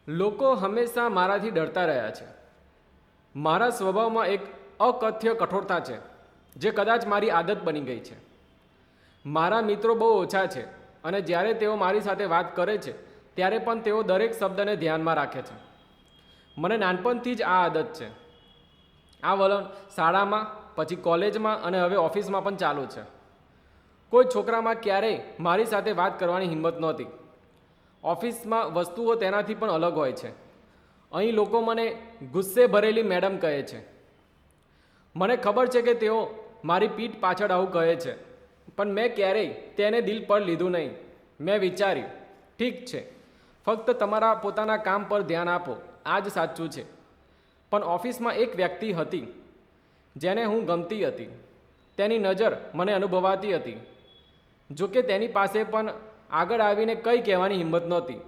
લોકો હંમેશા મારાથી ડરતા રહ્યા છે. મારા સ્વભાવમાં એક અકથ્ય કઠોરતા છે જે કદાચ મારી આદત બની ગઈ છે. મારા મિત્રો બહુ ઓછા છે અને જ્યારે તેઓ મારી સાથે વાત કરે છે ત્યારે પણ તેઓ દરેક શબ્દને ધ્યાનમાં રાખે છે. મને નાનપણથી જ આ આદત છે. આ વલણ શાળામાં, પછી કોલેજમાં અને હવે ઓફિસમાં પણ ચાલુ છે. કોઈ છોકરામાં ક્યારેય મારી સાથે વાત કરવાની હિંમત નહોતી. ઓફિસમાં વસ્તુઓ તેનાથી પણ અલગ હોય છે. અહીં લોકો મને ગુસ્સે ભરેલી મેડમ કહે છે. મને ખબર છે કે તેઓ મારી પીઠ પાછળ આવું કહે છે, પણ મેં ક્યારેય તેને દિલ પર લીધું નહીં. મેં વિચાર્યું, ઠીક છે, ફક્ત તમારા પોતાના કામ પર ધ્યાન આપો, આ જ સાચું છે. પણ ઓફિસમાં એક વ્યક્તિ હતી જેને હું ગમતી હતી. તેની નજર મને અનુભવાતી હતી. જોકે તેની પાસે પણ આગળ આવીને કંઈ કહેવાની હિંમત નહોતી.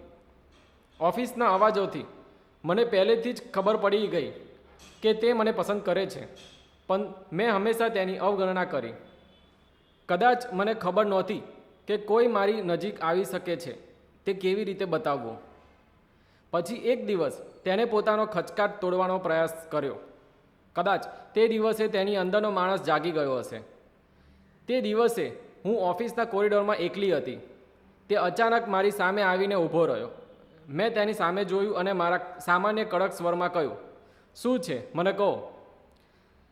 ઓફિસના અવાજોથી મને પહેલેથી જ ખબર પડી ગઈ કે તે મને પસંદ કરે છે, પણ મેં હંમેશા તેની અવગણના કરી. કદાચ મને ખબર નહોતી કે કોઈ મારી નજીક આવી શકે છે તે કેવી રીતે બતાવવું. પછી એક દિવસ તેને પોતાનો ખચકાટ તોડવાનો પ્રયાસ કર્યો. કદાચ તે દિવસે તેની અંદરનો માણસ જાગી ગયો હશે. તે દિવસે હું ઓફિસના કોરિડોરમાં એકલી હતી. તે અચાનક મારી સામે આવીને ઊભો રહ્યો. મેં તેની સામે જોયું અને મારા સામાન્ય કડક સ્વરમાં કહ્યું, શું છે, મને કહો.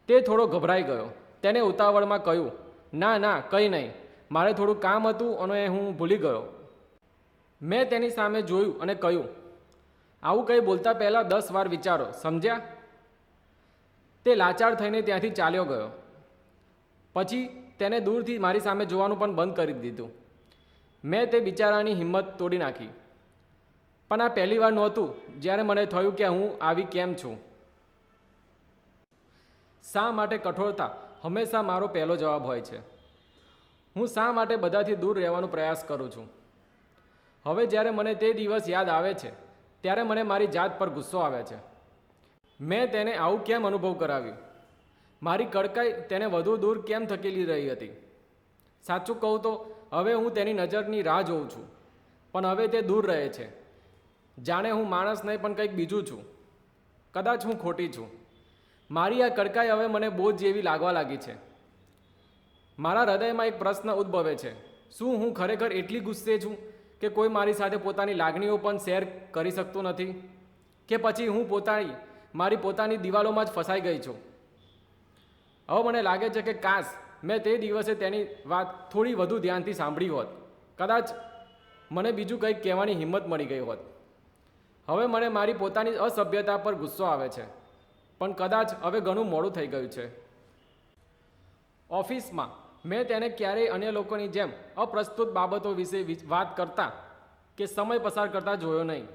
તે થોડો ગભરાઈ ગયો. તેને ઉતાવળમાં કહ્યું, ના ના, કંઈ નહીં, મારે થોડું કામ હતું અને હું ભૂલી ગયો. મેં તેની સામે જોયું અને કહ્યું, આવું કંઈ બોલતા પહેલાં 10 વાર વિચારો, સમજ્યા? તે લાચાર થઈને ત્યાંથી ચાલ્યો ગયો. પછી તેને દૂરથી મારી સામે જોવાનું પણ બંધ કરી દીધું. મેં તે બિચારાની હિંમત તોડી નાખી. પણ આ પહેલી વાર નહોતું જ્યારે મને થયું કે હું આવી કેમ છું. શા માટે કઠોરતા હંમેશા મારો પહેલો જવાબ હોય છે. હું શા માટે બધાથી દૂર રહેવાનો પ્રયાસ કરું છું. હવે જ્યારે મને તે દિવસ યાદ આવે છે ત્યારે મને મારી જાત પર ગુસ્સો આવે છે. મેં તેને આવું કેમ અનુભવ કરાવ્યું? મારી કડકાઈ તેને વધુ દૂર કેમ ધકેલી રહી હતી? સાચું કહું તો હવે હું તેની નજરની રાહ જોઉં છું, પણ હવે તે દૂર રહે છે. જાણે હું માણસ નહીં પણ કંઈક બીજું છું. કદાચ હું ખોટી છું. મારી આ કડકાઈ હવે મને બોજ જેવી લાગવા લાગી છે. મારા હૃદયમાં એક પ્રશ્ન ઉદ્ભવે છે, શું હું ખરેખર એટલી ગુસ્સે છું કે કોઈ મારી સાથે પોતાની લાગણીઓ પણ શેર કરી શકતું નથી? કે પછી હું મારી પોતાની દિવાલોમાં જ ફસાઈ ગઈ છું? હવે મને લાગે છે કે કાશ મેં તે દિવસે તેની વાત થોડી વધુ ધ્યાનથી સાંભળી હોત. કદાચ મને બીજું કંઈક કહેવાની હિંમત મળી ગઈ હોત. હવે મને મારી પોતાની અસભ્યતા પર ગુસ્સો આવે છે, પણ કદાચ હવે ઘણું મોડું થઈ ગયું છે. ઓફિસમાં મેં તેને ક્યારેય અન્ય લોકોની જેમ અપ્રસ્તુત બાબતો વિશે વાત કરતા કે સમય પસાર કરતા જોયો નહીં.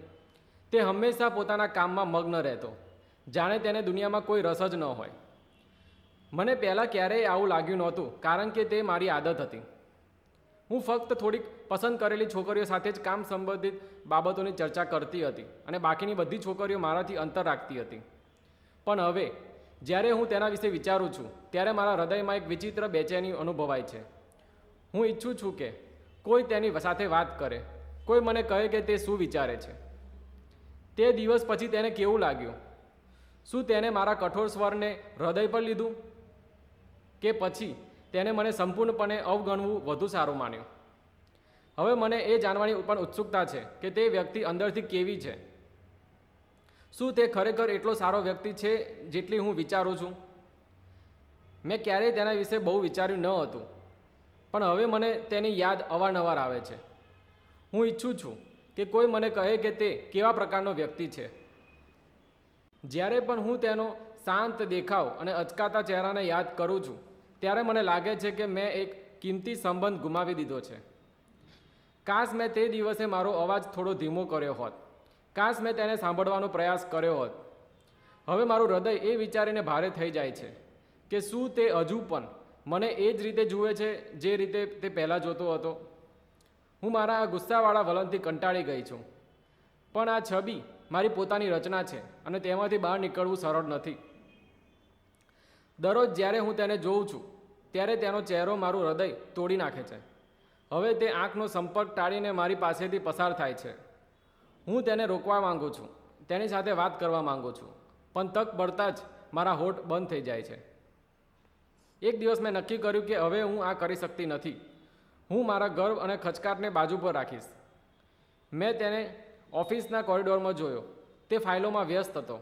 તે હંમેશા પોતાના કામમાં મગ્ન રહેતો, જાણે તેને દુનિયામાં કોઈ રસ જ ન હોય. મને પહેલાં ક્યારેય આવું લાગ્યું નહોતું, કારણ કે તે મારી આદત હતી. હું ફક્ત થોડીક પસંદ કરેલી છોકરીઓ સાથે જ કામ સંબંધિત બાબતોની ચર્ચા કરતી હતી અને બાકીની બધી છોકરીઓ મારાથી અંતર રાખતી હતી. પણ હવે જ્યારે હું તેના વિશે વિચારું છું ત્યારે મારા હૃદયમાં એક વિચિત્ર બેચેની અનુભવાય છે. હું ઈચ્છું છું કે કોઈ તેની સાથે વાત કરે, કોઈ મને કહે કે તે શું વિચારે છે. તે દિવસ પછી તેને કેવું લાગ્યું? શું તેને મારા કઠોર સ્વરને હૃદય પર લીધું, કે પછી તેને મને સંપૂર્ણપણે અવગણવું વધુ સારું માન્યું? હવે મને એ જાણવાની પણ ઉત્સુકતા છે કે તે વ્યક્તિ અંદરથી કેવી છે. શું તે ખરેખર એટલો સારો વ્યક્તિ છે જેટલી હું વિચારું છું? મેં ક્યારેય તેના વિશે બહુ વિચાર્યું ન હતું, પણ હવે મને તેની યાદ અવારનવાર આવે છે. હું ઈચ્છું છું કે કોઈ મને કહે કે તે કેવા પ્રકારનો વ્યક્તિ છે. જ્યારે પણ હું તેનો શાંત દેખાવ અને અચકાતા ચહેરાને યાદ કરું છું ત્યારે મને લાગે છે કે મેં એક કિંમતી સંબંધ ગુમાવી દીધો છે. કાશ મેં તે દિવસે મારો અવાજ થોડો ધીમો કર્યો હોત. કાશ મેં તેને સાંભળવાનો પ્રયાસ કર્યો હોત. હવે મારું હૃદય એ વિચારીને ભારે થઈ જાય છે કે શું તે હજુ પણ મને એ જ રીતે જુએ છે જે રીતે તે પહેલાં જોતો હતો. હું મારા આ ગુસ્સાવાળા વલણથી કંટાળી ગઈ છું, પણ આ છબી મારી પોતાની રચના છે અને તેમાંથી બહાર નીકળવું સરળ નથી. દરરોજ જ્યારે હું તેને જોઉં છું ત્યારે તેનો ચહેરો મારું હૃદય તોડી નાખે છે. હવે તે આંખનો સંપર્ક ટાળીને મારી પાસેથી પસાર થાય છે. હું તેને રોકવા માંગુ છું, તેની સાથે વાત કરવા માંગુ છું, પણ તક મળતા જ મારા હોઠ બંધ થઈ જાય છે. એક દિવસ મેં નક્કી કર્યું કે હવે હું આ કરી શકતી નથી. હું મારા ગર્વ અને ખચકાટને બાજુ પર રાખીશ. મેં તેને ઓફિસના કોરિડોરમાં જોયો. તે ફાઇલોમાં વ્યસ્ત હતો.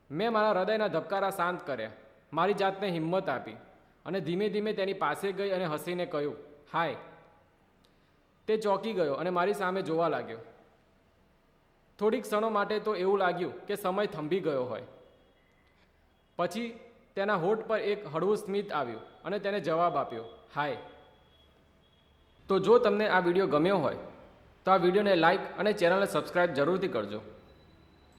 મેં મારા હૃદયના ધબકારા શાંત કર્યા, મારી જાતને હિંમત આપી અને ધીમે ધીમે તેની પાસે ગઈ અને હસીને કહ્યું, હાય. તે ચોંકી ગયો અને મારી સામે જોવા લાગ્યો. થોડીક ક્ષણો માટે તો એવું લાગ્યું કે સમય થંભી ગયો હોય. પછી તેના હોઠ પર એક હળવું સ્મિત આવ્યું અને તેને જવાબ આપ્યો, હાય. તો જો તમને આ વિડીયો ગમ્યો હોય તો આ વિડીયોને લાઈક અને ચેનલને સબસ્ક્રાઈબ જરૂરથી કરજો.